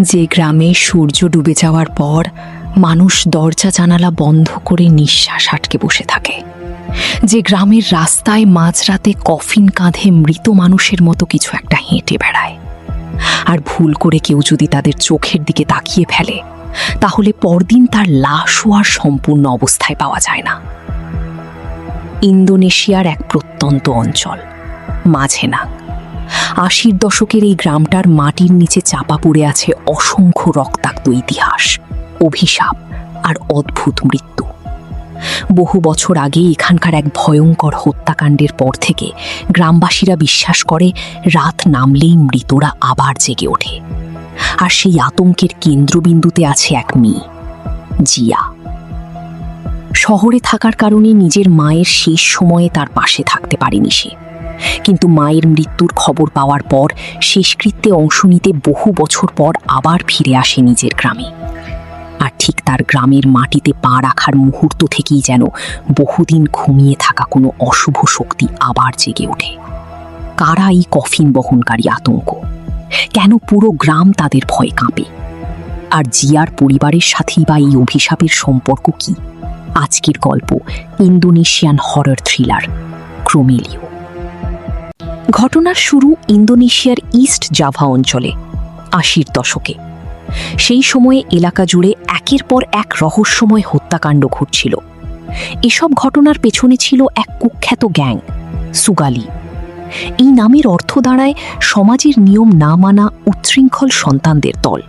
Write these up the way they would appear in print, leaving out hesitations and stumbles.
যে গ্রামে সূর্য ডুবে যাওয়ার পর মানুষ দরজা জানালা বন্ধ করে নিঃশ্বাস আটকে বসে থাকে, যে গ্রামের রাস্তায় মাঝরাতে কফিন কাঁধে মৃত মানুষের মতো কিছু একটা হেঁটে বেড়ায়, আর ভুল করে কেউ যদি তাদের চোখের দিকে তাকিয়ে ফেলে তাহলে পরদিন তার লাশও আর সম্পূর্ণ অবস্থায় পাওয়া যায় না। ইন্দোনেশিয়ার এক প্রত্যন্ত অঞ্চল মাঝেনাং। ৮০-র দশকের এই গ্রামটার মাটির নিচে চাপা পড়ে আছে অসংখ্য রক্তাক্ত ইতিহাস, অভিশাপ আর অদ্ভুত মৃত্যু। বহু বছর আগে এখানকার এক ভয়ঙ্কর হত্যাকাণ্ডের পর থেকে গ্রামবাসীরা বিশ্বাস করে রাত নামলেই মৃতরা আবার জেগে ওঠে, আর সেই আতঙ্কের কেন্দ্রবিন্দুতে আছে এক মেয়ে, জিয়া। শহরে থাকার কারণে নিজের মায়ের শেষ সময়ে তার পাশে থাকতে পারেনি সে, কিন্তু মায়ের মৃত্যুর খবর পাওয়ার পর শেষকৃত্যে অংশ নিতে বহু বছর পর আবার ফিরে আসে নিজের গ্রামে। আর ঠিক তার গ্রামের মাটিতে পা রাখার মুহূর্ত থেকেই যেন বহুদিন ঘুমিয়ে থাকা কোনো অশুভ শক্তি আবার জেগে ওঠে। কারা এই কফিন বহনকারী আতঙ্ক? কেন পুরো গ্রাম তাদের ভয়ে কাঁপে? আর জিয়ার পরিবারের সাথেই বা এই অভিশাপের সম্পর্ক কি? আজকের গল্প ইন্দোনেশিয়ান হরর থ্রিলার ক্রোমেলিও। ঘটনার শুরু ইন্দোনেশিয়ার ইস্ট জাভা অঞ্চলে ৮০-র দশকে। সেই সময়ে এলাকা জুড়ে একের পর এক রহস্যময় হত্যাকাণ্ড ঘটছিল। এসব ঘটনার পেছনে ছিল এক কুখ্যাত গ্যাং, সুগালি। এই নামের অর্থ দাঁড়ায় সমাজের নিয়ম না মানা উচ্ছৃঙ্খল সন্তানদের দল।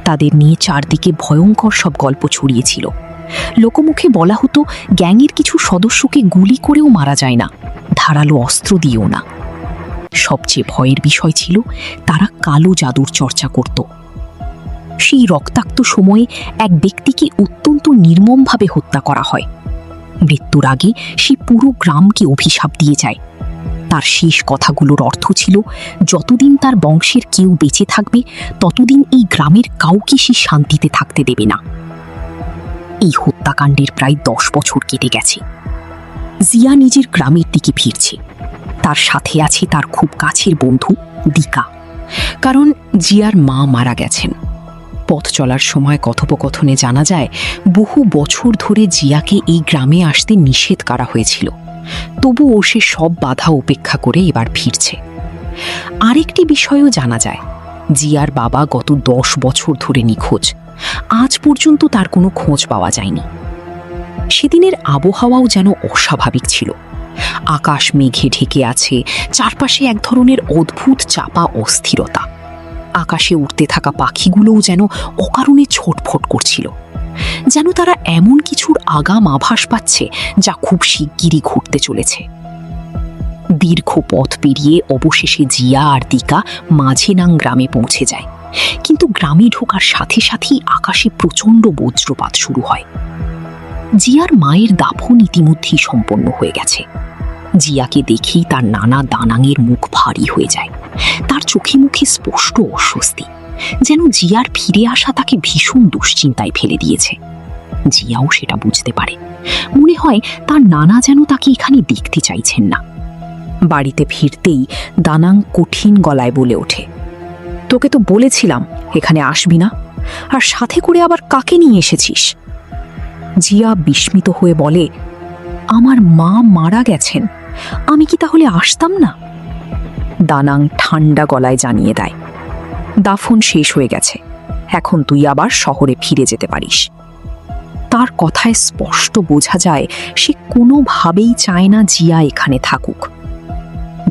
তাদের নিয়ে চারদিকে ভয়ঙ্কর সব গল্প ছড়িয়েছিল। লোকমুখে বলা হতো গ্যাংয়ের কিছু সদস্যকে গুলি করেও মারা যায় না, ধারালো অস্ত্র দিয়েও না। সবচেয়ে ভয়ের বিষয় ছিল তারা কালো জাদুর চর্চা করত। সেই রক্তাক্ত সময়ে এক ব্যক্তিকে অত্যন্ত নির্মমভাবে হত্যা করা হয়। মৃত্যুর আগে সে পুরো গ্রামকে অভিশাপ দিয়ে যায়। তার শেষ কথাগুলোর অর্থ ছিল, যতদিন তার বংশের কেউ বেঁচে থাকবে ততদিন এই গ্রামের কাউকে সে শান্তিতে থাকতে দেবে না। এই হত্যাকাণ্ডের প্রায় ১০ বছর কেটে গেছে। জিয়া নিজের গ্রামের দিকে ফিরছে। তার সাথে আছে তার খুব কাছের বন্ধু দিকা, কারণ জিয়ার মা মারা গেছেন। পথ চলার সময় কথোপকথনে জানা যায় বহু বছর ধরে জিয়াকে এই গ্রামে আসতে নিষেধ করা হয়েছিল, তবুও সে সব বাধা উপেক্ষা করে এবার ফিরছে। আরেকটি বিষয়ও জানা যায়, জিয়ার বাবা গত ১০ বছর ধরে নিখোঁজ। আজ পর্যন্ত তার কোনো খোঁজ পাওয়া যায়নি। সেদিনের আবহাওয়াও যেন অস্বাভাবিক ছিল। আকাশ মেঘে ঢেকে আছে, চারপাশে এক ধরনের অদ্ভুত চাপা অস্থিরতা। আকাশে উড়তে থাকা পাখিগুলোও যেন অকারণে ছটফট করছিল, যেন তারা এমন কিছুর আগাম আভাস পাচ্ছে যা খুব শিগগিরই ঘটতে চলেছে। দীর্ঘ পথ পেরিয়ে অবশেষে জিয়া আর দিকা মাঝেনাং গ্রামে পৌঁছে যায়, কিন্তু গ্রামে ঢোকার সাথে সাথেই আকাশে প্রচণ্ড বজ্রপাত শুরু হয়। জিয়ার মায়ের দাফন ইতিমধ্যেই সম্পন্ন হয়ে গেছে। জিয়াকে দেখেই তার নানা দানাঙের মুখ ভারী হয়ে যায়। তার চোখে মুখে স্পষ্ট অস্বস্তি, যেন জিয়ার ফিরে আসা তাকে ভীষণ দুশ্চিন্তায় ফেলে দিয়েছে। জিয়াও সেটা বুঝতে পারে। মনে হয় তার নানা যেন তাকে এখানে দেখতে চাইছেন না। বাড়িতে ফিরতেই দানাং কঠিন গলায় বলে ওঠে, তোকে তো বলেছিলাম এখানে আসবি না, আর সাথে করে আবার কাকে নিয়ে এসেছিস? জিয়া বিস্মিত হয়ে বলে, আমার মা মারা গেছেন, আমি কি তাহলে আসতাম না? দানাং ঠান্ডা গলায় জানিয়ে দেয়, দাফন শেষ হয়ে গেছে, এখন তুই আবার শহরে ফিরে যেতে পারিস। তার কথায় স্পষ্ট বোঝা যায় সে কোনোভাবেই চায় না জিয়া এখানে থাকুক।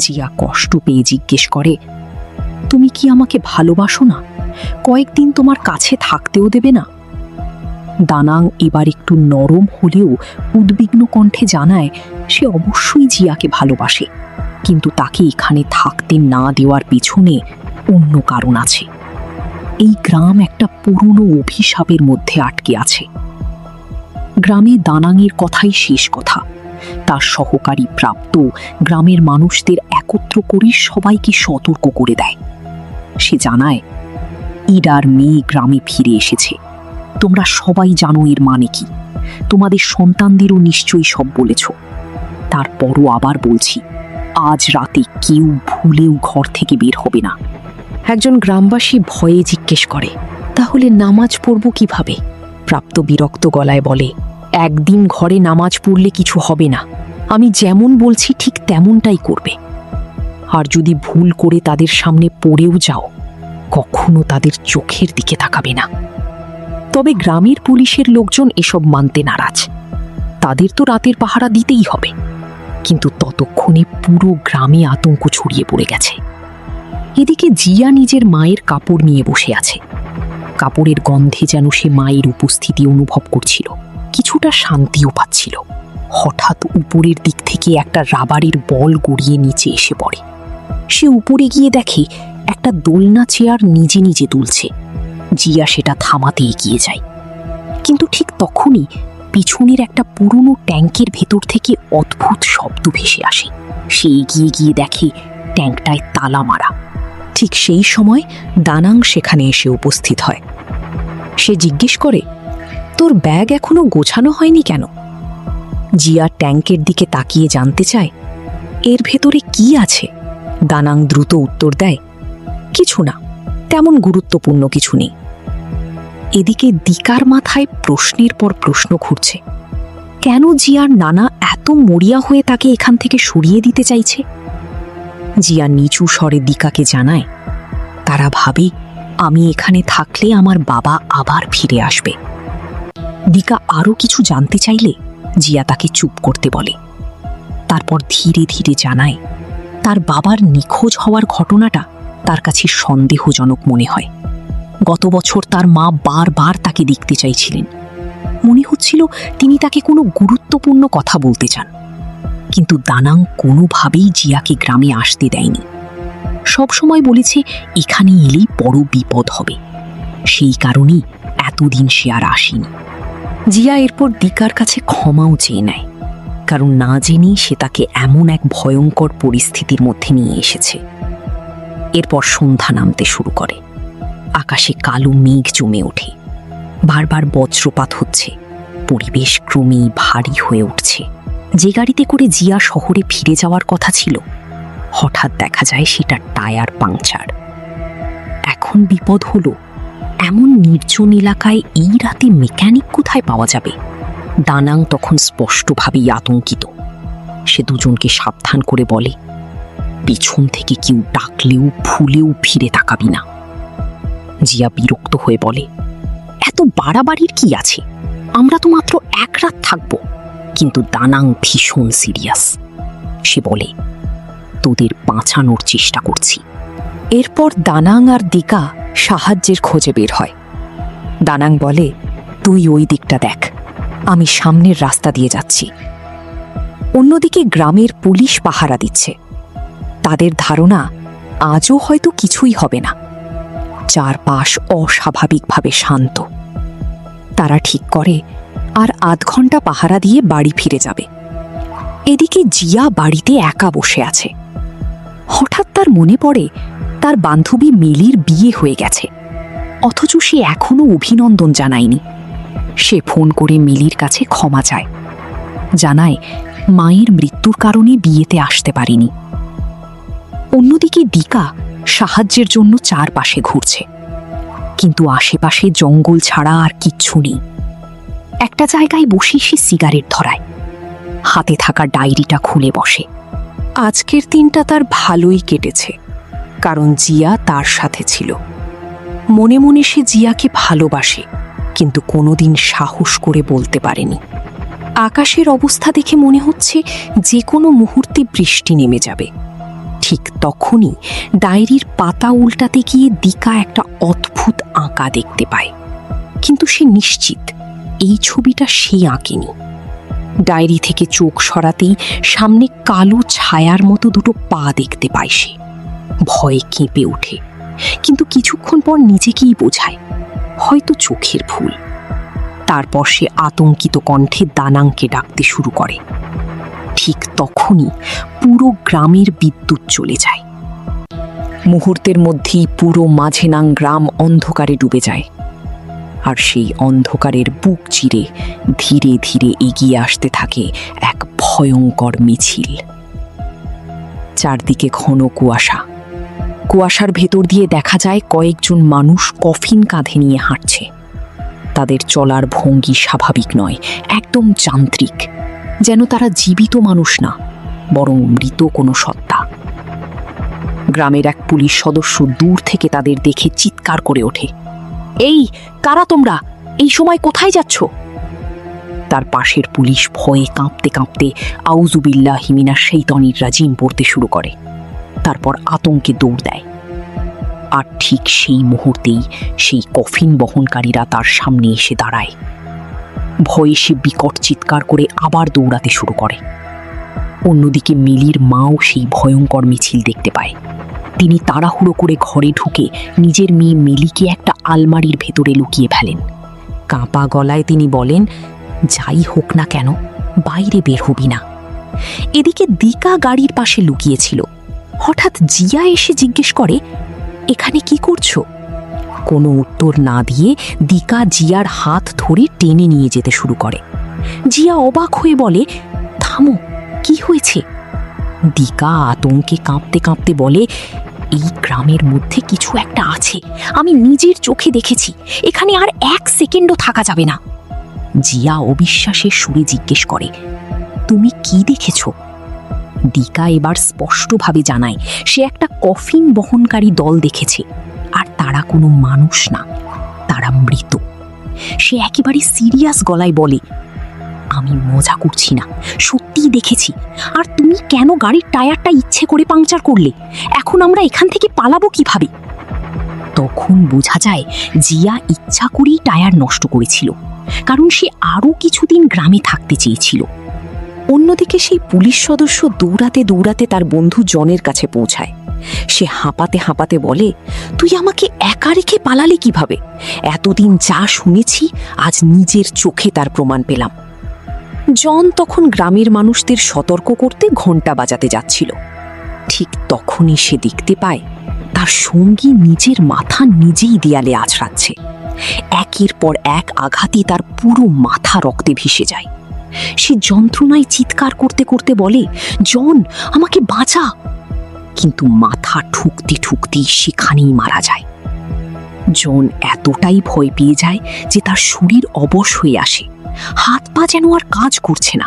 জিয়া কষ্ট পেয়ে জিজ্ঞেস করে, তুমি কি আমাকে ভালোবাসো না? কয়েকদিন তোমার কাছে থাকতেও দেবে না? দানাং এবার একটু নরম হলেও উদ্বিগ্ন কণ্ঠে জানায় সে অবশ্যই জিয়াকে ভালোবাসে, কিন্তু তাকে এখানে থাকতে না দেওয়ার পেছনে অন্য কারণ আছে। এই গ্রাম একটা পুরনো অভিশাপের মধ্যে আটকে আছে। গ্রামে দানাংয়ের কথাই শেষ কথা। তার সহকারী প্রাপ্ত গ্রামের মানুষদের একত্র করে সবাইকে সতর্ক করে দেয়। সে জানায়, ইডার মেয়ে গ্রামে ফিরে এসেছে, তোমরা সবাই জানো এর মানে কি। তোমাদের সন্তানদেরও নিশ্চয়ই সব বলেছ। তারপরও আবার বলছি, আজ রাতে কেউ ভুলেও ঘর থেকে বের হবে না। একজন গ্রামবাসী ভয়ে জিজ্ঞেস করে, তাহলে নামাজ পড়ব কিভাবে? প্রাপ্ত বিরক্ত গলায় বলে, একদিন ঘরে নামাজ পড়লে কিছু হবে না, আমি যেমন বলছি ঠিক তেমনটাই করবে। আর যদি ভুল করে তাদের সামনে পড়েও যাও, কখনো তাদের চোখের দিকে তাকাবে না। তবে গ্রামের পুলিশের লোকজন এসব মানতে নারাজ। তাদের তো রাতের পাহারা দিতেই হবে। কিন্তু ততক্ষণে পুরো গ্রামে আতঙ্ক ছড়িয়ে পড়ে গেছে। এদিকে জিয়া নিজের মায়ের কাপড় নিয়ে বসে আছে। কাপড়ের গন্ধে যেন সে মায়ের উপস্থিতি অনুভব করছিল, কিছুটা শান্তিও পাচ্ছিল। হঠাৎ উপরের দিক থেকে একটা রাবারের বল গড়িয়ে নিচে এসে পড়ে। সে উপরে গিয়ে দেখে একটা দোলনা চেয়ার নিজে নিজে দুলছে। জিয়া সেটা থামাতে এগিয়ে যায়, কিন্তু ঠিক তখনই পিছনের একটা পুরনো ট্যাঙ্কের ভেতর থেকে অদ্ভুত শব্দ ভেসে আসে। সে এগিয়ে গিয়ে দেখে ট্যাঙ্কটায় তালা মারা। ঠিক সেই সময় দানাং সেখানে এসে উপস্থিত হয়। সে জিজ্ঞেস করে, তোর ব্যাগ এখনো গোছানো হয়নি কেন? জিয়া ট্যাঙ্কের দিকে তাকিয়ে জানতে চায়, এর ভেতরে কি আছে? দানাং দ্রুত উত্তর দেয়, কিছু না, তেমন গুরুত্বপূর্ণ কিছু নেই। এদিকে দিকার মাথায় প্রশ্নের পর প্রশ্ন ঘুরছে। কেন জিয়ার নানা এত মরিয়া হয়ে তাকে এখান থেকে সরিয়ে দিতে চাইছে? জিয়া নিচু স্বরে দিকাকে জানায়, তারা ভাবে আমি এখানে থাকলে আমার বাবা আবার ফিরে আসবে। দিকা আরও কিছু জানতে চাইলে জিয়া তাকে চুপ করতে বলে। তারপর ধীরে ধীরে জানায়, তার বাবার নিখোঁজ হওয়ার ঘটনাটা তার কাছে সন্দেহজনক মনে হয়। গত বছর তার মা বারবার তাকে দেখতে চাইছিলেন। মনে হচ্ছিল তিনি তাকে কোনো গুরুত্বপূর্ণ কথা বলতে চান। কিন্তু দানাং কোনোভাবেই জিয়াকে গ্রামে আসতে দেয়নি। সবসময় বলেছে এখানে এলেই বড় বিপদ হবে। সেই কারণেই এতদিন সে আর আসেনি। জিয়া এরপর দিকার কাছে ক্ষমাও চেয়ে নেয়, কারণ না জেনেই সে তাকে এমন এক ভয়ঙ্কর পরিস্থিতির মধ্যে নিয়ে এসেছে। এরপর সন্ধ্যা নামতে শুরু করে। আকাশে কালো মেঘ জমে ওঠে। বারবার বজ্রপাত হচ্ছে। পরিবেশ ক্রমেই ভারী হয়ে উঠছে। যে গাড়িতে করে জিয়া শহরে ফিরে যাওয়ার কথা ছিল, হঠাৎ দেখা যায় সেটা টায়ার পাংচার। এখন বিপদ হলো, এমন নির্জন এলাকায় এই রাতে মেকানিক কোথায় পাওয়া যাবে? দানাং তখন স্পষ্টভাবেই আতঙ্কিত। সে দুজনকে সাবধান করে বলে, পিছন থেকে কেউ ডাকলেও ভুলেও ফিরে তাকাবি না। জিয়া বিরক্ত হয়ে বলে, এত বাড়াবাড়ির কি আছে? আমরা তো মাত্র এক রাত থাকবো। কিন্তু দানাং ভীষণ সিরিয়াস। সে বলে, তোদের বাঁচানোর চেষ্টা করছি। এরপর দানাং আর দিকা সাহায্যের খোঁজে বের হয়। দানাং বলে, তুই ওই দিকটা দেখ, আমি সামনের রাস্তা দিয়ে যাচ্ছি। অন্যদিকে গ্রামের পুলিশ পাহারা দিচ্ছে। তাদের ধারণা আজও হয়তো কিছুই হবে না। চারপাশ অস্বাভাবিকভাবে শান্ত। তারা ঠিক করে আর আধ ঘন্টা পাহারা দিয়ে বাড়ি ফিরে যাবে। এদিকে জিয়া বাড়িতে একা বসে আছে। হঠাৎ তার মনে পড়ে তার বান্ধবী মিলির বিয়ে হয়ে গেছে, অথচ সে এখনো অভিনন্দন জানায়নি। সে ফোন করে মিলির কাছে ক্ষমা চায়, জানায় মায়ের মৃত্যুর কারণে বিয়েতে আসতে পারেনি। অন্যদিকে দিকা সাহায্যের জন্য চারপাশে ঘুরছে, কিন্তু আশেপাশে জঙ্গল ছাড়া আর কিচ্ছু নেই। একটা জায়গায় বসে সে সিগারেট ধরায়, হাতে থাকা ডায়েরিটা খুলে বসে। আজকের দিনটা তার ভালোই কেটেছে, কারণ জিয়া তার সাথে ছিল। মনে মনে সে জিয়াকে ভালোবাসে, কিন্তু কোনোদিন সাহস করে বলতে পারেনি। আকাশের অবস্থা দেখে মনে হচ্ছে যে কোনো মুহূর্তে বৃষ্টি নেমে যাবে। ঠিক তখনই ডায়েরির পাতা উল্টাতে গিয়ে দিকা একটা অদ্ভুত আঁকা দেখতে পায়, কিন্তু সে নিশ্চিত এই ছবিটা সে আঁকেনি। ডায়েরি থেকে চোখ সরাতেই সামনে কালো ছায়ার মতো দুটো পা দেখতে পায় সে। ভয়ে কেঁপে ওঠে, কিন্তু কিছুক্ষণ পর নিজেকেই বোঝায় হয়তো চোখের ভুল। তারপর সে আতঙ্কিত কণ্ঠে দানাংকে ডাকতে শুরু করে। ঠিক তখনই পুরো গ্রামের বিদ্যুৎ চলে যায়। মুহূর্তের মধ্যেই পুরো মাঝেনাং গ্রাম অন্ধকারে ডুবে যায়। আর সেই অন্ধকারের বুক চিরে ধীরে ধীরে এগিয়ে আসতে থাকে এক ভয়ঙ্কর মিছিল। চারদিকে ঘন কুয়াশা, কুয়াশার ভেতর দিয়ে দেখা যায় কয়েকজন মানুষ কফিন কাঁধে নিয়ে হাঁটছে। তাদের চলার ভঙ্গি স্বাভাবিক নয়, একদম যান্ত্রিক, যেন তারা জীবিত মানুষ না, বরং মৃত কোনো সত্তা। গ্রামের এক পুলিশ সদস্য দূর থেকে তাদের দেখে চিৎকার করে ওঠে, এই কারা তোমরা, এই সময় কোথায় যাচ্ছ? তার পাশের পুলিশ ভয়ে কাঁপতে কাঁপতে আউযুবিল্লাহি মিনাশ শাইতানির রাজিম পড়তে শুরু করে, তারপর আতঙ্কে দৌড় দেয়। আর ঠিক সেই মুহূর্তেই সেই কফিন বহনকারীরা তার সামনে এসে দাঁড়ায়। ভয়ে সে বিকট চিৎকার করে আবার দৌড়াতে শুরু করে। অন্যদিকে মিলির মাও সেই ভয়ঙ্কর মিছিল দেখতে পায়। তিনি তাড়াহুড়ো করে ঘরে ঢুকে নিজের মেয়ে মিলিকে একটা আলমারির ভেতরে লুকিয়ে ফেলেন। কাঁপা গলায় তিনি বলেন, যাই হোক না কেন বাইরে বের হবি না। এদিকে দিকা গাড়ির পাশে লুকিয়েছিল। হঠাৎ জিয়া এসে জিজ্ঞেস করে, এখানে কি করছো? কোনো উত্তর না দিয়ে দিকা জিয়ার হাত ধরে টেনে নিয়ে যেতে শুরু করে। জিয়া অবাক হয়ে বলে, থামো, কি হয়েছে? দিকা আতঙ্কে কাঁপতে কাঁপতে বলে, এই গ্রামের মধ্যে কিছু একটা আছে, আমি নিজের চোখে দেখেছি, এখানে আর এক সেকেন্ডও থাকা যাবে না। জিয়া অবিশ্বাসের সুরে জিজ্ঞেস করে, তুমি কি দেখেছ? দিকা এবার স্পষ্টভাবে জানায় সে একটা কফিন বহনকারী দল দেখেছে, আর তারা কোনো মানুষ না, তারা মৃত। সে একেবারে সিরিয়াস গলায় বলে, আমি মজা করছি না, সত্যিই দেখেছি। আর তুমি কেন গাড়ির টায়ারটা ইচ্ছে করে পাংচার করলে? এখন আমরা এখান থেকে পালাবো কিভাবে? তখন বোঝা যায় জিয়া ইচ্ছা করেই টায়ার নষ্ট করেছিল, কারণ সে আরও কিছুদিন গ্রামে থাকতে চেয়েছিল। অন্যদিকে সেই পুলিশ সদস্য দৌড়াতে দৌড়াতে তার বন্ধু জনের কাছে পৌঁছায়। সে হাঁপাতে হাঁপাতে বলে, তুই আমাকে একা রেখে পালালে কিভাবে? এতদিন যা শুনেছি আজ নিজের চোখে তার প্রমাণ পেলাম। জন তখন গ্রামের মানুষদের সতর্ক করতে ঘণ্টা বাজাতে যাচ্ছিল। ঠিক তখনই সে দেখতে পায় তার সঙ্গী নিজের মাথা নিজেই দেয়ালে আছড়াচ্ছে। একের পর এক আঘাতে তার পুরো মাথা রক্তে ভেসে যায়। সে যন্ত্রণায় চিৎকার করতে করতে বলে, জন, আমাকে বাঁচা। কিন্তু মাথা ঠুকতে ঠুকতেই সেখানেই মারা যায়। জন এতটাই ভয় পেয়ে যায় যে তার শরীর অবশ হয়ে আসে, হাত পা যেন আর কাজ করছে না।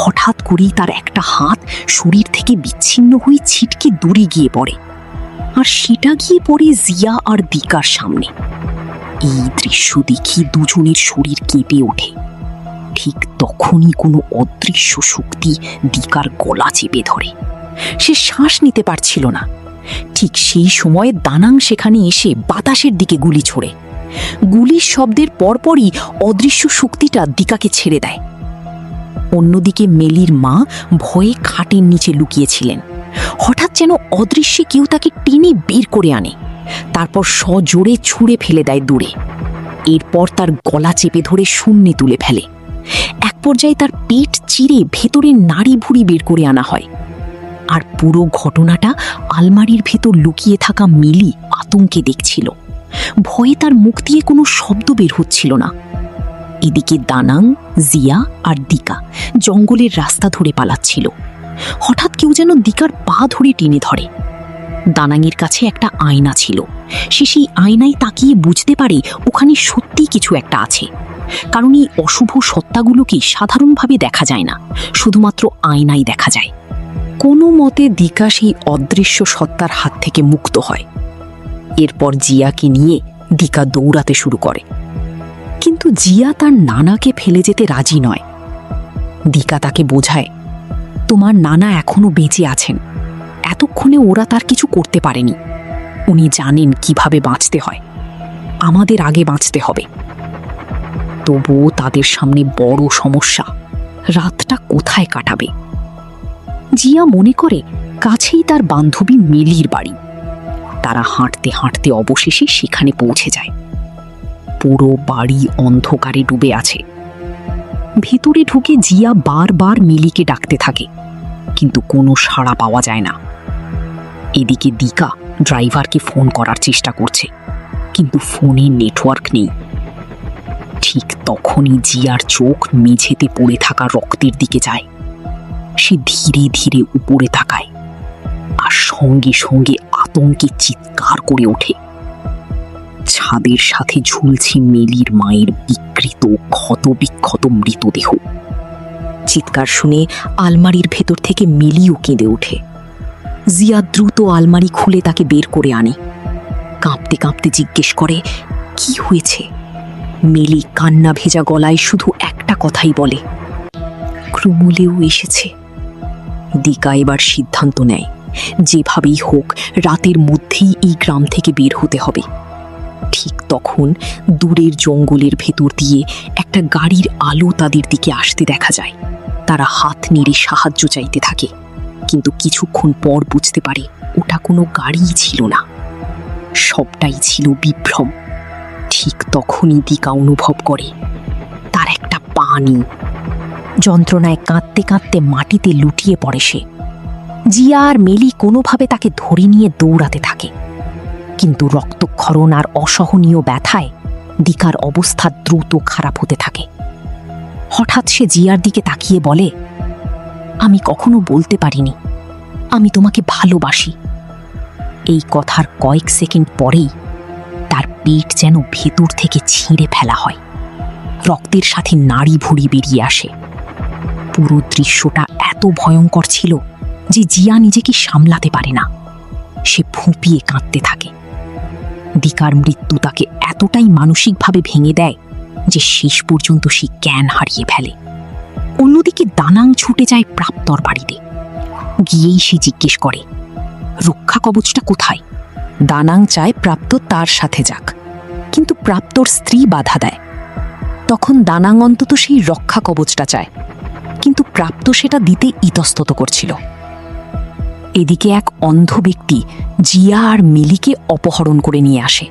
হঠাৎ করেই তার একটা হাত শরীর থেকে বিচ্ছিন্ন হয়ে ছিটকে দূরে গিয়ে পড়ে, আর সেটা গিয়ে পড়ে জিয়া আর দিকার সামনে। এই দৃশ্য দেখি দুজনের শরীর কেঁপে ওঠে। ঠিক তখনই কোনো অদৃশ্য শক্তি দিকার গলা চেপে ধরে। সে শ্বাস নিতে পারছিল না। ঠিক সেই সময়ে দানাং সেখানে এসে বাতাসের দিকে গুলি ছোড়ে। গুলির শব্দের পরপরই অদৃশ্য শক্তিটা দিকাকে ছেড়ে দেয়। অন্যদিকে মেলির মা ভয়ে খাটের নিচে লুকিয়েছিলেন। হঠাৎ যেন অদৃশ্যে কেউ তাকে টেনে বের করে আনে, তারপর সজোরে ছুঁড়ে ফেলে দেয় দূরে। এরপর তার গলা চেপে ধরে শূন্যে তুলে ফেলে। এক পর্যায়ে তার পেট চিরে ভেতরের নাড়ি ভুড়ি বের করে আনা হয়। আর পুরো ঘটনাটা আলমারির ভেতর লুকিয়ে থাকা মিলি আতঙ্কে দেখছিল। ভয়ে তার মুখ দিয়ে কোনো শব্দ বের হচ্ছিল না। এদিকে দানাং, জিয়া আর দিকা জঙ্গলের রাস্তা ধরে পালাচ্ছিল। হঠাৎ কেউ যেন দিকার পা ধরে টেনে ধরে। দানাংয়ের কাছে একটা আয়না ছিল। সে সেই আয়নায় তাকিয়ে বুঝতে পারে ওখানে সত্যিই কিছু একটা আছে, কারণ এই অশুভ সত্তাগুলোকে সাধারণভাবে দেখা যায় না, শুধুমাত্র আয়নায় দেখা যায়। কোনো মতে দিকা সেই অদৃশ্য সত্তার হাত থেকে মুক্ত হয়। এরপর জিয়াকে নিয়ে দিকা দৌড়াতে শুরু করে, কিন্তু জিয়া তার নানাকে ফেলে যেতে রাজি নয়। দিকা তাকে বোঝায়, তোমার নানা এখনো বেঁচে আছেন, এতক্ষণে ওরা তার কিছু করতে পারেনি। উনি জানেন কিভাবে বাঁচতে হয়, আমাদের আগে বাঁচতে হবে। তবুও তাদের সামনে বড় সমস্যা, রাতটা কোথায় কাটাবে। জিয়া মনে করে কাছেই তার বান্ধবী মিলির বাড়ি। তারা হাঁটতে হাঁটতে অবশেষে সেখানে পৌঁছে যায়। পুরো বাড়ি অন্ধকারে ডুবে আছে। ভেতরে ঢুকে জিয়া বারবার মিলিকে ডাকতে থাকে, কিন্তু কোনো সাড়া পাওয়া যায় না। এদিকে দিকা ড্রাইভারকে ফোন করার চেষ্টা করছে, কিন্তু ফোনে নেটওয়ার্ক নেই। ঠিক তখনই জিয়ার চোখ মেঝেতে পড়ে থাকা রক্তের দিকে যায়। সে ধীরে ধীরে উপরে তাকায়, আর আর সঙ্গে সঙ্গে আতঙ্কে চিৎকার করে ওঠে। ছাদের সাথে ঝুলছে মেলির মায়ের বিকৃত ক্ষতবিক্ষত মৃতদেহ। চিৎকার শুনে আলমারির ভেতর থেকে মেলিও কেঁদে ওঠে। জিয়া দ্রুত আলমারি খুলে তাকে বের করে আনে। কাঁপতে কাঁপতে জিজ্ঞেস করে, কি হয়েছে? মেলি কান্না ভেজা গলায় শুধু একটা কথাই বলে, ক্রুমুলেও এসেছে। দিকা এবার সিদ্ধান্ত নেয়, যেভাবেই হোক রাতের মধ্যেই এই গ্রাম থেকে বের হতে হবে। ঠিক তখন দূরের জঙ্গলের ভেতর দিয়ে একটা গাড়ির আলো তাদের দিকে আসতে দেখা যায়। তারা হাত নেড়ে সাহায্য চাইতে থাকে, কিন্তু কিছুক্ষণ পর বুঝতে পারে ওটা কোনো গাড়িই ছিল না, সবটাই ছিল বিভ্রম। ঠিক তখনই দিকা অনুভব করে তার একটা পা নেই। যন্ত্রণায় কাঁদতে কাঁদতে মাটিতে লুটিয়ে পড়ে সে। জিয়া আর মেলি কোনোভাবে তাকে ধরে নিয়ে দৌড়াতে থাকে, কিন্তু রক্তক্ষরণ আর অসহনীয় ব্যথায় দিকার অবস্থা দ্রুত খারাপ হতে থাকে। হঠাৎ সে জিয়ার দিকে তাকিয়ে বলে, আমি কখনো বলতে পারিনি আমি তোমাকে ভালোবাসি। এই কথার কয়েক সেকেন্ড পরেই তার পেট যেন ভেতর থেকে ছিঁড়ে ফেলা হয়। রক্তের সাথে নাড়ি ভুড়ি বেরিয়ে আসে। পুরো দৃশ্যটা এত ভয়ঙ্কর ছিল যে জিয়া নিজেকে সামলাতে পারে না। সে ফুঁপিয়ে কাঁদতে থাকে। দিকার মৃত্যু তাকে এতটাই মানসিকভাবে ভেঙে দেয় যে শেষ পর্যন্ত সে জ্ঞান হারিয়ে ফেলে। অন্যদিকে দানাং ছুটে যায় প্রাপ্তর বাড়িতে। গিয়েই সে জিজ্ঞেস করে, রক্ষা কবচটা কোথায়? দানাং চায় প্রাপ্ত তার সাথে যাক, কিন্তু প্রাপ্তর স্ত্রী বাধা দেয়। তখন দানাং অন্তত সেই রক্ষা কবচটা চায়, কিন্তু প্রাপ্ত সেটা দিতে ইতস্তত করছিল। এদিকে এক অন্ধ ব্যক্তি জিয়া আর মিলিকে অপহরণ করে নিয়ে আসে।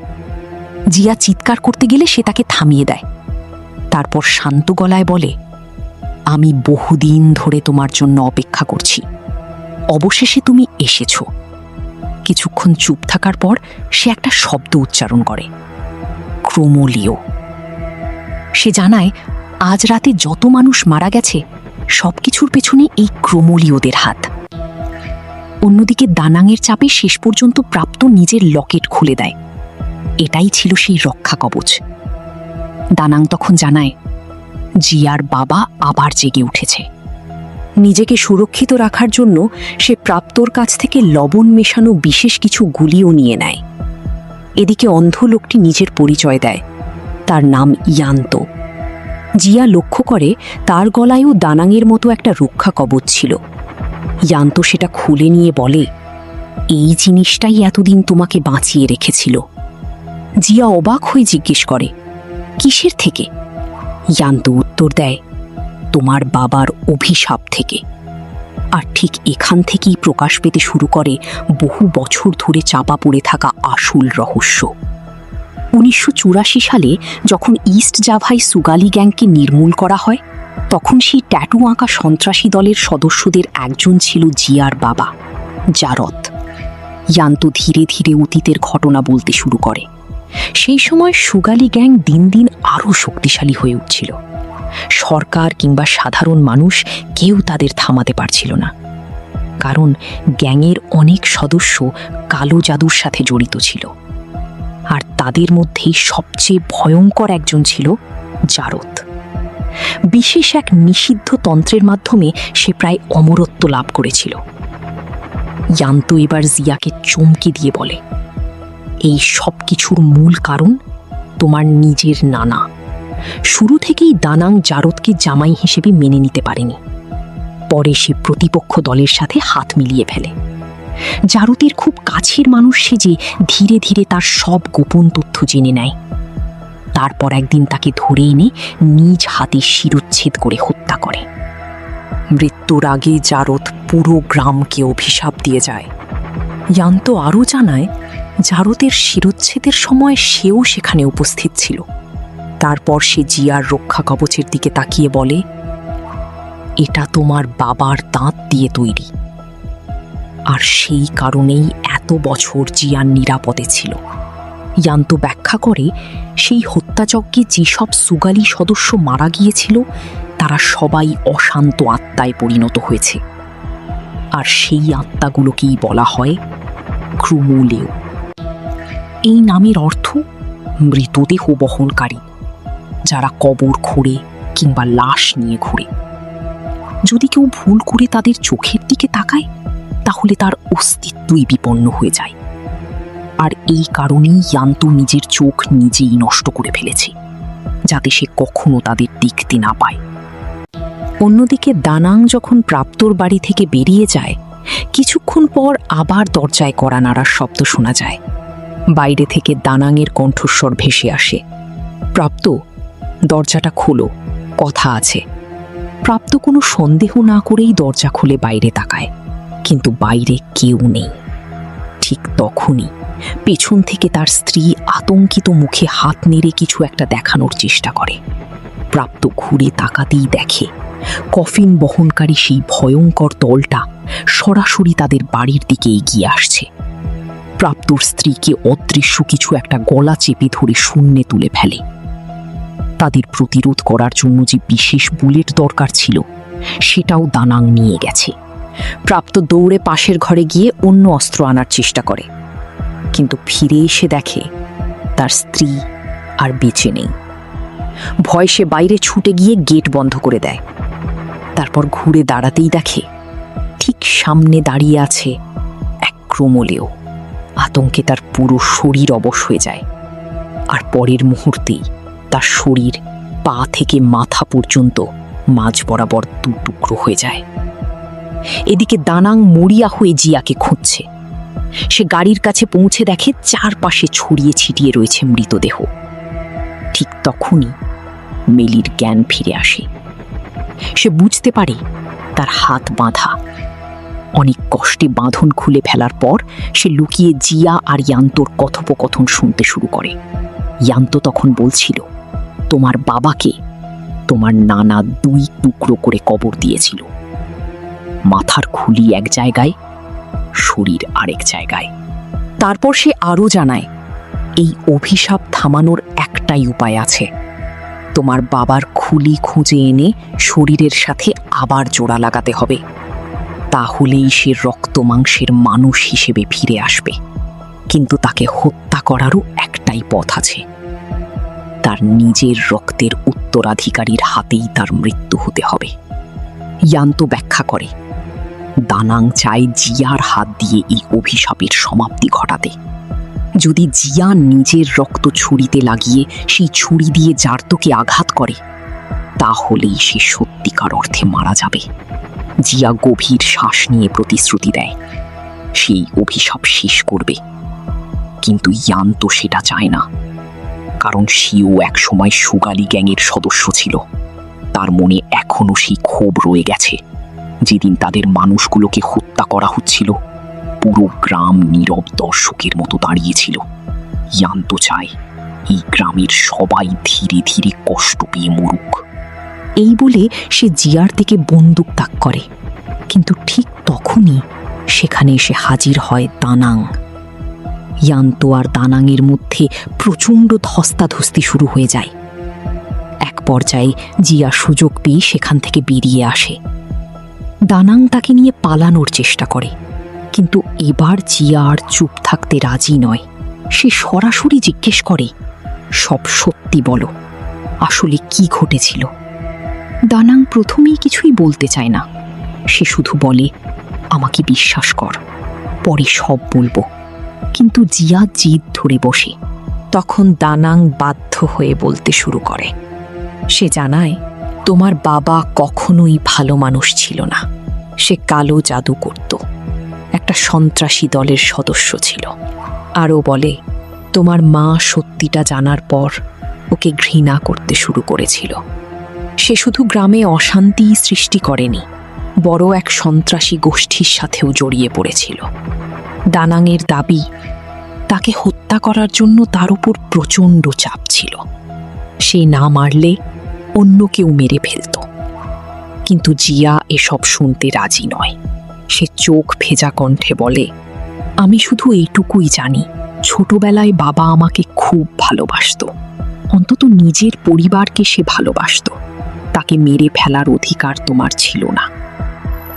জিয়া চিৎকার করতে গেলে সে তাকে থামিয়ে দেয়। তারপর শান্ত গলায় বলে, আমি বহুদিন ধরে তোমার জন্য অপেক্ষা করছি, অবশেষে তুমি এসেছ। কিছুক্ষণ চুপ থাকার পর সে একটা শব্দ উচ্চারণ করে, ক্রোমোলিও। সে জানায় আজ রাতে যত মানুষ মারা গেছে সবকিছুর পেছনে এই ক্রোমোলিওদের হাত। অন্যদিকে দানাংয়ের চাপে শেষ পর্যন্ত প্রাপ্ত নিজের লকেট খুলে দেয়। এটাই ছিল সেই রক্ষা কবচ। দানাং তখন জানায় জিয়ার বাবা আবার জেগে উঠেছে। নিজেকে সুরক্ষিত রাখার জন্য সে প্রাপ্তর কাছ থেকে লবণ মেশানো বিশেষ কিছু গুলিও নিয়ে নেয়। এদিকে অন্ধ লোকটি নিজের পরিচয় দেয়, তার নাম ইয়ান্ত। জিয়া লক্ষ্য করে তার গলায়ও দানাংয়ের মতো একটা রক্ষা কবচ ছিল। ইয়ান্ত সেটা খুলে নিয়ে বলে, এই জিনিসটাই এতদিন তোমাকে বাঁচিয়ে রেখেছিল। জিয়া অবাক হয়ে জিজ্ঞেস করে, কিসের থেকে? ইয়ান্ত উত্তর দেয়, তোমার বাবার অভিশাপ থেকে। আর ঠিক এখান থেকেই প্রকাশ পেতে শুরু করে বহু বছর ধরে চাপা পড়ে থাকা আসল রহস্য। 1984 সালে যখন ইস্ট জাভায় সুগালি গ্যাংকে নির্মূল করা হয়, তখন সেই ট্যাটু আঁকা সন্ত্রাসী দলের সদস্যদের একজন ছিল জিয়ার বাবা, জারত। ইয়ান্ত ধীরে ধীরে অতীতের ঘটনা বলতে শুরু করে। সেই সময় সুগালি গ্যাং দিন দিন আরও শক্তিশালী হয়ে উঠছিল। সরকার কিংবা সাধারণ মানুষ কেউ তাদের থামাতে পারছিল না, কারণ গ্যাংয়ের অনেক সদস্য কালো জাদুর সাথে জড়িত ছিল। আর তাদের মধ্যেই সবচেয়ে ভয়ঙ্কর একজন ছিল জারত। বিশেষ এক নিষিদ্ধ তন্ত্রের মাধ্যমে সে প্রায় অমরত্ব লাভ করেছিল। ইয়ান্ত এবার জিয়াকে চমকে দিয়ে বলে, এই সব কিছুর মূল কারণ তোমার নিজের নানা। শুরু থেকেই দানাং জারতকে জামাই হিসেবে মেনে নিতে পারেনি। পরে সে প্রতিপক্ষ দলের সাথে হাত মিলিয়ে ফেলে। জারতের খুব কাছের মানুষ সেজে ধীরে ধীরে তার সব গোপন তথ্য জেনে নেয়। তারপর একদিন তাকে ধরে এনে নিজ হাতে শিরোচ্ছেদ করে হত্যা করে। মৃত্যুর আগে জারত পুরো গ্রামকে অভিশাপ দিয়ে যায়। ইয়ান্ত আরও জানায়, জারতের শিরোচ্ছেদের সময় সেও সেখানে উপস্থিত ছিল। তারপর সে জিয়ার রক্ষা কবচের দিকে তাকিয়ে বলে, এটা তোমার বাবার দাঁত দিয়ে তৈরি। আর সেই কারণেই এত বছর জিয়ার নিরাপদে ছিল। ইয়ান্ত ব্যাখ্যা করে, সেই হত্যাযজ্ঞে যেসব সুগালি সদস্য মারা গিয়েছিল তারা সবাই অশান্ত আত্মায় পরিণত হয়েছে। আর সেই আত্মাগুলোকেই বলা হয় ক্রুমুলেও। এই নামের অর্থ মৃতদেহ বহনকারী, যারা কবর খোঁড়ে কিংবা লাশ নিয়ে ঘুরে। যদি কেউ ভুল করে তাদের চোখের দিকে তাকায়, তাহলে তার অস্তিত্বই বিপন্ন হয়ে যায়। আর এই কারণেই ইয়ান্তু নিজের চোখ নিজেই নষ্ট করে ফেলেছে, যাতে সে কখনো তাদের দেখতে না পায়। অন্যদিকে দানাং যখন প্রাপ্তর বাড়ি থেকে বেরিয়ে যায়, কিছুক্ষণ পর আবার দরজায় কড়া নাড়ার শব্দ শোনা যায়। বাইরে থেকে দানাংয়ের কণ্ঠস্বর ভেসে আসে, প্রাপ্ত, দরজাটা খোলো, কথা আছে। প্রাপ্ত কোনো সন্দেহ না করেই দরজা খুলে বাইরে তাকায়, কিন্তু বাইরে কেউ নেই। ঠিক তখনই পেছন থেকে তার স্ত্রী আতঙ্কিত মুখে হাত নেড়ে কিছু একটা দেখানোর চেষ্টা করে। প্রাপ্ত ঘুরে তাকাতেই দেখে কফিন বহনকারী সেই ভয়ঙ্কর দলটা সরাসরি তাদের বাড়ির দিকে এগিয়ে আসছে। প্রাপ্তর স্ত্রীকে অদৃশ্য কিছু একটা গলা চেপে ধরে শূন্যে তুলে ফেলে। তাদের প্রতিরোধ করার জন্য যে বিশেষ বুলেট দরকার ছিল, সেটাও দানাং নিয়ে গেছে। প্রাপ্ত দৌড়ে পাশের ঘরে গিয়ে অন্য অস্ত্র আনার চেষ্টা করে, কিন্তু ফিরে এসে দেখে তার স্ত্রী আর বেঁচে নেই। ভয় সে বাইরে ছুটে গিয়ে গেট বন্ধ করে দেয়। তারপর ঘুরে দাঁড়াতেই দেখে ঠিক সামনে দাঁড়িয়ে আছে এক ক্রুমুলেও। আতঙ্কে তার পুরো শরীর অবশ হয়ে যায়, আর পরের মুহূর্তেই তার শরীর পা থেকে মাথা পর্যন্ত মাঝ বরাবর দু টুকরো হয়ে যায়। এদিকে দানাং মরিয়া হয়ে জিয়াকে খুঁজছে। সে গাড়ির কাছে পৌঁছে দেখে চারপাশে ছড়িয়ে ছিটিয়ে রয়েছে মৃতদেহ। ঠিক তখনই মেলির জ্ঞান ফিরে আসে। সে বুঝতে পারে তার হাত বাঁধা। অনেক কষ্টে বাঁধন খুলে ফেলার পর সে লুকিয়ে জিয়া আর ইয়ান্তোর কথোপকথন শুনতে শুরু করে। ইয়ান্ত তখন বলছিল, তোমার বাবাকে তোমার নানা 2 টুকরো করে কবর দিয়েছিল। মাথার খুলি এক জায়গায়, শরীর আরেক জায়গায়। তারপর সে আরও জানায়, এই অভিশাপ থামানোর একটাই উপায় আছে। তোমার বাবার খুলি খুঁজে এনে শরীরের সাথে আবার জোড়া লাগাতে হবে। তাহলেই সে রক্ত মাংসের মানুষ হিসেবে ফিরে আসবে। কিন্তু তাকে হত্যা করারও একটাই পথ আছে। তার নিজের রক্তের উত্তরাধিকারীর হাতেই তার মৃত্যু হতে হবে। ইয়ান্ত ব্যাখ্যা করে, দানাং চায় জিয়ার হাত দিয়ে এই অভিশাপের সমাপ্তি ঘটাতে। যদি জিয়া নিজের রক্ত ছুরিতে লাগিয়ে সেই ছুরি দিয়ে জার্তোকে আঘাত করে, তাহলেই সে সত্যিকার অর্থে মারা যাবে। জিয়া গভীর শ্বাস নিয়ে প্রতিশ্রুতি দেয়, সেই অভিশাপ শেষ করবে। কিন্তু ইয়ান্ত সেটা চায় না, কারণ সেও একসময় সুগালি গ্যাংয়ের সদস্য ছিল। তার মনে এখনো সেই ক্ষোভ রয়ে গেছে। যেদিন তাদের মানুষগুলোকে হত্যা করা হচ্ছিল, পুরো গ্রাম নীরব দর্শকের মতো দাঁড়িয়েছিল। ইয়ান্ত চায় এই গ্রামের সবাই ধীরে ধীরে কষ্ট পেয়ে মরুক। এই বলে সে জিয়ার দিকে বন্দুক তাক করে, কিন্তু ঠিক তখনই সেখানে এসে হাজির হয় দানাং। ইয়ান্ত আর দানাংয়ের মধ্যে প্রচণ্ড ধস্তাধস্তি শুরু হয়ে যায়। এক পর্যায়ে জিয়া সুযোগ পেয়ে সেখান থেকে বেরিয়ে আসে। দানাং তাকে নিয়ে পালানোর চেষ্টা করে, কিন্তু এবার জিয়া আর চুপ থাকতে রাজি নয়। সে সরাসরি জিজ্ঞেস করে, সব সত্যি বলো, আসলে কি ঘটেছিল? দানাং প্রথমেই কিছুই বলতে চায় না। সে শুধু বলে, আমাকে বিশ্বাস কর, পরে সব বলবো। কিন্তু জিয়া জিদ ধরে বসে। তখন দানাং বাধ্য হয়ে বলতে শুরু করে। সে জানায়, তোমার বাবা কখনোই ভালো মানুষ ছিল না। সে কালো জাদু করত, একটা সন্ত্রাসী দলের সদস্য ছিল। আরও বলে, তোমার মা সত্যিটা জানার পর ওকে ঘৃণা করতে শুরু করেছিল। সে শুধু গ্রামে অশান্তি সৃষ্টি করেনি, বড় এক সন্ত্রাসী গোষ্ঠীর সাথেও জড়িয়ে পড়েছিল। দানাংয়ের দাবি, তাকে হত্যা করার জন্য তার উপর প্রচণ্ড চাপ ছিল। সে না মারলে অন্য কেউ মেরে ফেলত। কিন্তু জিয়া এসব শুনতে রাজি নয়। সে চোখ ভেজা কণ্ঠে বলে, আমি শুধু এইটুকুই জানি, ছোটবেলায় বাবা আমাকে খুব ভালোবাসত। অন্তত নিজের পরিবারকে সে ভালোবাসত। তাকে মেরে ফেলার অধিকার তোমার ছিল না।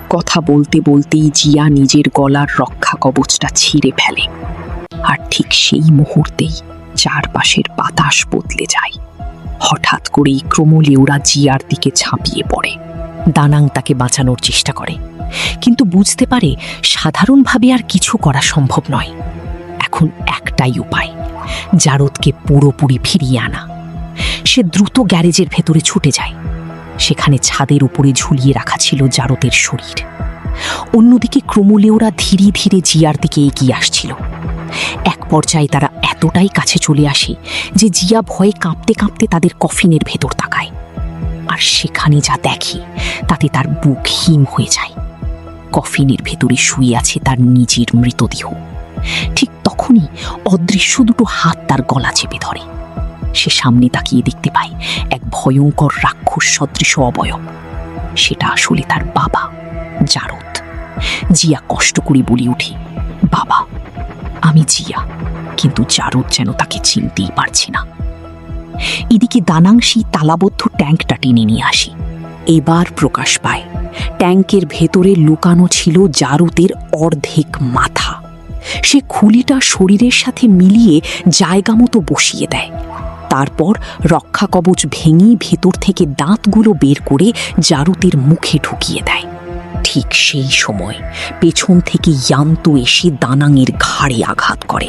কথা বলতে বলতেই জিয়া নিজের গলার রক্ষা কবচটা ছিঁড়ে ফেলে। আর ঠিক সেই মুহূর্তেই চারপাশের বাতাস বদলে যায়। হঠাৎ করেই ক্রমলেওরা জিয়ার দিকে ঝাঁপিয়ে পড়ে। দানাং তাকে বাঁচানোর চেষ্টা করে, কিন্তু বুঝতে পারে সাধারণভাবে আর কিছু করা সম্ভব নয়। এখন একটাই উপায়, জারদকে পুরোপুরি ফিরিয়ে আনা। সে দ্রুত গ্যারেজের ভেতরে ছুটে যায়। সেখানে ছাদের উপরে ঝুলিয়ে রাখা ছিল জারদের শরীর। অন্যদিকে ক্রমলেওরা ধীরে ধীরে জিয়ার দিকে এগিয়ে আসছিল। এক পর্যায়ে তারা এতটাই কাছে চলে আসে যে জিয়া ভয়ে কাঁপতে কাঁপতে তাদের কফিনের ভেতর তাকায়। আর সেখানে যা দেখে তাতে তার বুক হিম হয়ে যায়। কফিনের ভেতরে শুয়ে আছে তার নিজের মৃতদেহ। ঠিক তখনই অদৃশ্য দুটো হাত তার গলা চেপে ধরে। সে সামনে তাকিয়ে দেখতে পায় এক ভয়ঙ্কর রাক্ষস সদৃশ অবয়ব। সেটা আসলে তার বাবা জারদ। জিয়া কষ্ট করে বলে ওঠে, বাবা, আমি জিয়া। কিন্তু জারদ যেন তাকে চিনতেই পারছে না। এদিকে দানাংশী তালাবদ্ধ ট্যাঙ্কটা টেনে নিয়ে আসে। এবার প্রকাশ পায় ট্যাঙ্কের ভেতরে লুকানো ছিল জারদের অর্ধেক মাথা। সে খুলিটা শরীরের সাথে মিলিয়ে জায়গা মতো বসিয়ে দেয়। তারপর রক্ষা কবচ ভেঙে ভেতর থেকে দাঁতগুলো বের করে জারুতের মুখে ঢুকিয়ে দেয়। ঠিক সেই সময় পেছন থেকে ইয়ান্ত এসে দানাংয়ের ঘাড়ে আঘাত করে।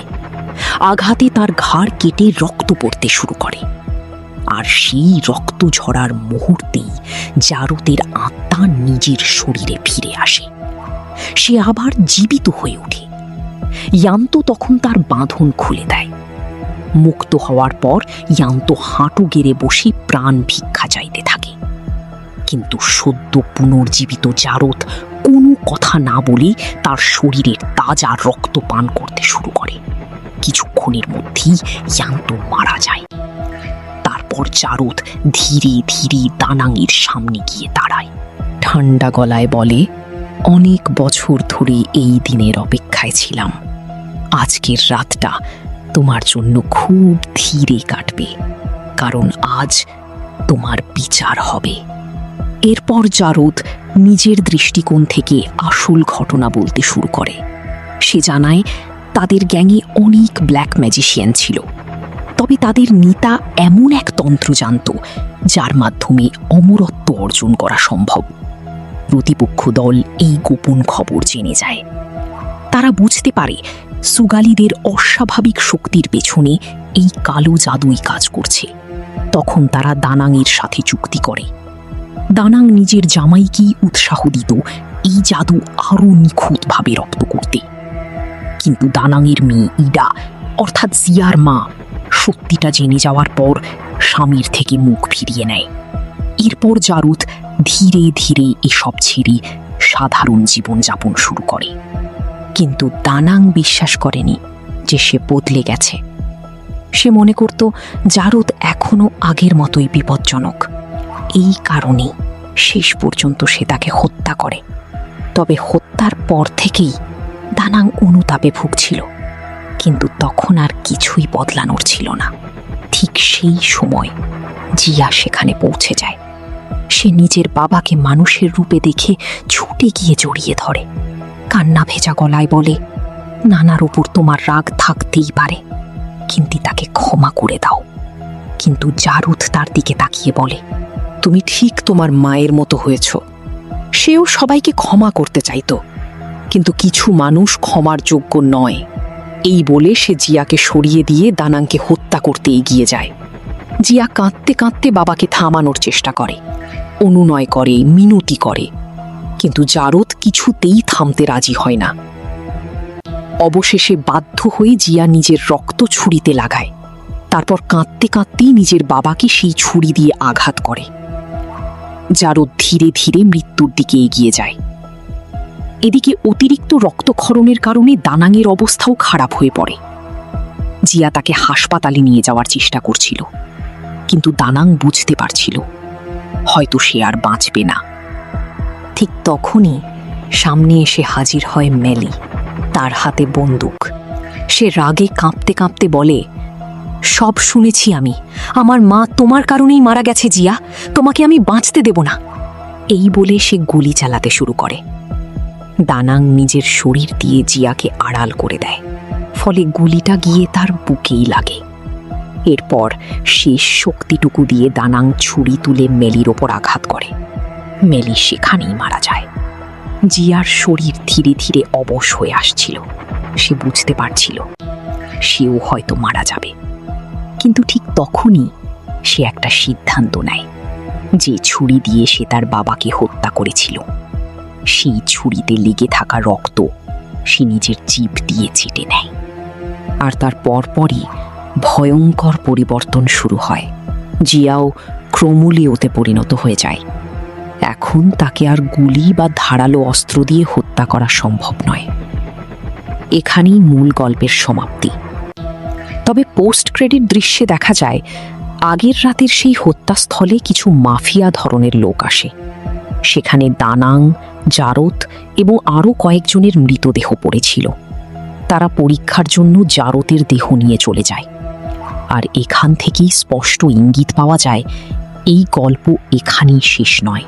আঘাতে তার ঘাড় কেটে রক্ত পড়তে শুরু করে। আর সেই রক্ত ঝরার মুহূর্তেই জারুতের আত্মা নিজের শরীরে ফিরে আসে। সে আবার জীবিত হয়ে ওঠে। ইয়ান্ত তখন তার বাঁধন খুলে দেয়। মুক্ত হওয়ার পর ইয়ান্ত হাঁটু গেড়ে বসে প্রাণ ভিক্ষা চাইতে থাকে। কিন্তু সদ্য পুনর্জীবিত জারদ কোনো কথা না বলে তার শরীরের তাজা রক্ত পান করতে শুরু করে। কিছুক্ষণের মধ্যেই ইয়ান্ত মারা যায়। তারপর জারদ ধীরে ধীরে দানাংয়ের সামনে গিয়ে দাঁড়ায়। ঠান্ডা গলায় বলে, অনেক বছর ধরে এই দিনের অপেক্ষায় ছিলাম। আজকের রাতটা তোমার জন্য খুব ধীরে কাটবে, কারণ আজ তোমার বিচার হবে। এরপর জারদ নিজের দৃষ্টিকোণ থেকে আসল ঘটনা বলতে শুরু করে। সে জানায় তাদের গ্যাংয়ে অনেক ব্ল্যাক ম্যাজিশিয়ান ছিল, তবে তাদের নেতা এমন এক তন্ত্র জানত যার মাধ্যমে অমরত্ব অর্জন করা সম্ভব। প্রতিপক্ষ দল এই গোপন খবর জেনে যায়। তারা বুঝতে পারে সুগালিদের অস্বাভাবিক শক্তির পেছনে এই কালো জাদুই কাজ করছে। তখন তারা দানাংয়ের সাথে চুক্তি করে। দানাং নিজের জামাইকেই উৎসাহ দিত এই জাদু আরও নিখুঁতভাবে রপ্ত করতে। কিন্তু দানাংয়ের মেয়ে ইডা, অর্থাৎ জিয়ার মা, সত্যিটা জেনে যাওয়ার পর স্বামীর থেকে মুখ ফিরিয়ে নেয়। এরপর জারুদ ধীরে ধীরে এসব ছেড়ে সাধারণ জীবনযাপন শুরু করে। কিন্তু দানাং বিশ্বাস করেনি যে সে বদলে গেছে। সে মনে করত জারদ এখনো আগের মতোই বিপজ্জনক। এই কারণেই শেষ পর্যন্ত সে তাকে হত্যা করে। তবে হত্যার পর থেকেই দানাং অনুতাপে ভুগছিল, কিন্তু তখন আর কিছুই বদলানোর ছিল না। ঠিক সেই সময় জিয়া সেখানে পৌঁছে যায়। সে নিজের বাবাকে মানুষের রূপে দেখে ছুটে গিয়ে জড়িয়ে ধরে। কান্না ভেজা গলায় বলে, নানার উপর তোমার রাগ থাকতেই পারে, কিন্তু তাকে ক্ষমা করে দাও। কিন্তু জারুদ তার দিকে তাকিয়ে বলে, তুমি ঠিক তোমার মায়ের মতো হয়েছ। সেও সবাইকে ক্ষমা করতে চাইতো, কিন্তু কিছু মানুষ ক্ষমার যোগ্য নয়। এই বলে সে জিয়াকে সরিয়ে দিয়ে দানাংকে হত্যা করতে এগিয়ে যায়। জিয়া কাঁদতে কাঁদতে বাবাকে থামানোর চেষ্টা করে, অনুনয় করে, মিনতি করে, কিন্তু জারদ কিছুতেই থামতে রাজি হয় না। অবশেষে বাধ্য হয়ে জিয়া নিজের রক্ত ছুরিতে লাগায়। তারপর কাঁদতে কাঁদতেই নিজের বাবাকে সেই ছুরি দিয়ে আঘাত করে। জারদ ধীরে ধীরে মৃত্যুর দিকে এগিয়ে যায়। এদিকে অতিরিক্ত রক্তক্ষরণের কারণে দানাংয়ের অবস্থাও খারাপ হয়ে পড়ে। জিয়া তাকে হাসপাতালে নিয়ে যাওয়ার চেষ্টা করছিল, কিন্তু দানাং বুঝতে পারছিল হয়তো সে আর বাঁচবে না। ঠিক তখনই সামনে এসে হাজির হয় মেলি, তার হাতে বন্দুক। সে রাগে কাঁপতে কাঁপতে বলে, সব শুনেছি আমি। আমার মা তোমার কারণেই মারা গেছে জিয়া, তোমাকে আমি বাঁচতে দেব না। এই বলে সে গুলি চালাতে শুরু করে। দানাং নিজের শরীর দিয়ে জিয়াকে আড়াল করে দেয়, ফলে গুলিটা গিয়ে তার বুকেই লাগে। এরপর শেষ শক্তিটুকু দিয়ে দানাং ছুরি তুলে মেলির ওপর আঘাত করে। মেলি সেখানেই মারা যায়। জিয়ার শরীর ধীরে ধীরে অবশ হয়ে আসছিল। সে বুঝতে পারছিল সেও হয়তো মারা যাবে, কিন্তু ঠিক তখনই সে একটা সিদ্ধান্ত নেয়। যে ছুরি দিয়ে সে তার বাবাকে হত্যা করেছিল, সেই ছুরিতে লেগে থাকা রক্ত সে নিজের জিভ দিয়ে চেটে নেয়। আর তার পরপরই ভয়ঙ্কর পরিবর্তন শুরু হয়। জিয়াও ক্রমুলিওতে পরিণত হয়ে যায়। এখন তাকে আর গুলি বা ধারালো অস্ত্র দিয়ে হত্যা করা সম্ভব নয়। এখানেই মূল গল্পের সমাপ্তি। তবে পোস্ট ক্রেডিট দৃশ্যে দেখা যায় আগের রাতের সেই হত্যাস্থলে কিছু মাফিয়া ধরনের লোক আসে। সেখানে দানাং, জারত এবং আরও কয়েকজনের মৃতদেহ পড়েছিল। তারা পরীক্ষার জন্য জারতের দেহ নিয়ে চলে যায়। আর এখান থেকেই স্পষ্ট ইঙ্গিত পাওয়া যায় এই গল্প এখানেই শেষ নয়।